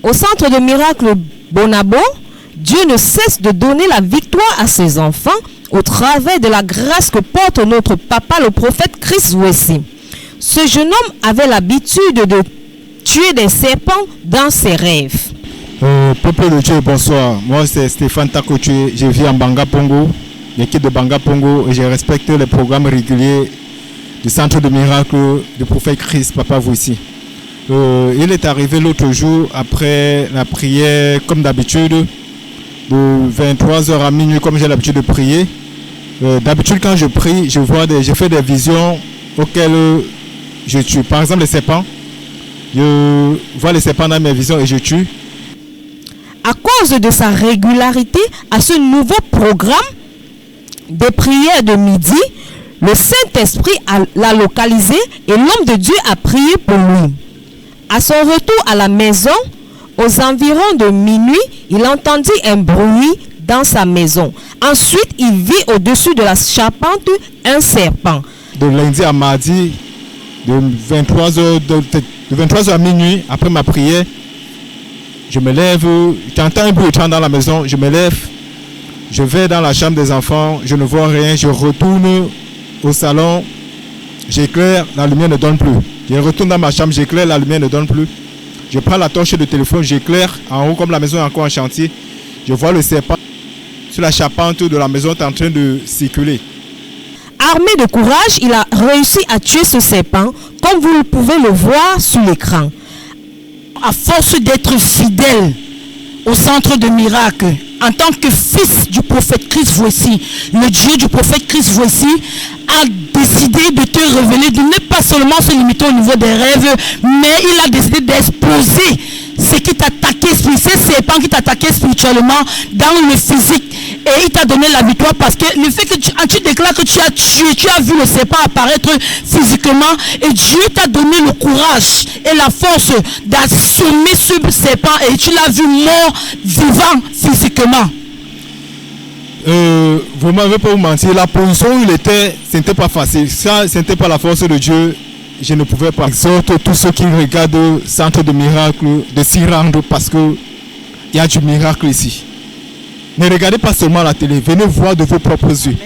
Au centre de miracle Bonabo, Dieu ne cesse de donner la victoire à ses enfants au travers de la grâce que porte notre papa, le prophète Chris Voici. Ce jeune homme avait l'habitude de tuer des serpents dans ses rêves. Peuple de Dieu, bonsoir. Moi, c'est Stéphane Takotué. Je vis en Banga Pongo, l'équipe de Banga Pongo, et je respecte les programmes réguliers du centre de miracle du prophète Christ, Papa Voici. Il est arrivé l'autre jour, après la prière, comme d'habitude, de 23h à minuit, comme j'ai l'habitude de prier. D'habitude, quand je prie, je fais des visions auxquelles je tue. Par exemple, les serpents. Je vois les serpents dans mes visions et je tue. À cause de sa régularité à ce nouveau programme de prière de midi, le Saint-Esprit l'a localisé et l'homme de Dieu a prié pour lui. À son retour à la maison, aux environs de minuit, il entendit un bruit dans sa maison. Ensuite, il vit au-dessus de la charpente un serpent. De lundi à mardi, de 23h à minuit, après ma prière, je me lève, j'entends un bruit étrange dans la maison, je me lève, je vais dans la chambre des enfants, je ne vois rien, je retourne au salon, j'éclaire, la lumière ne donne plus. Je retourne dans ma chambre, j'éclaire, la lumière ne donne plus. Je prends la torche de téléphone, j'éclaire, en haut comme la maison est encore en chantier, je vois le serpent sur la charpente de la maison en train de circuler. Armé de courage, il a réussi à tuer ce serpent, comme vous pouvez le voir sur l'écran. À force d'être fidèle au centre de miracle, en tant que fils du prophète Christ Voici, le Dieu du prophète Christ Voici a décidé de te révéler, de ne pas seulement se limiter au niveau des rêves, mais il a décidé d'exposer ce qui t'attaquait, ces serpents qui t'attaquaient spirituellement dans le physique. Et il t'a donné la victoire parce que le fait que tu déclares que tu as tué, tu as vu le serpent apparaître physiquement et Dieu t'a donné le courage et la force d'assommer ce serpent et tu l'as vu mort, vivant physiquement. Vous ne m'avez pas menti, la position où il était, ce n'était pas facile. Ça, ce n'était pas la force de Dieu. Je ne pouvais pas. J'exhorte tous ceux qui regardent Centre de Miracle de s'y rendre parce qu'il y a du miracle ici. Ne regardez pas seulement la télé, venez voir de vos propres yeux.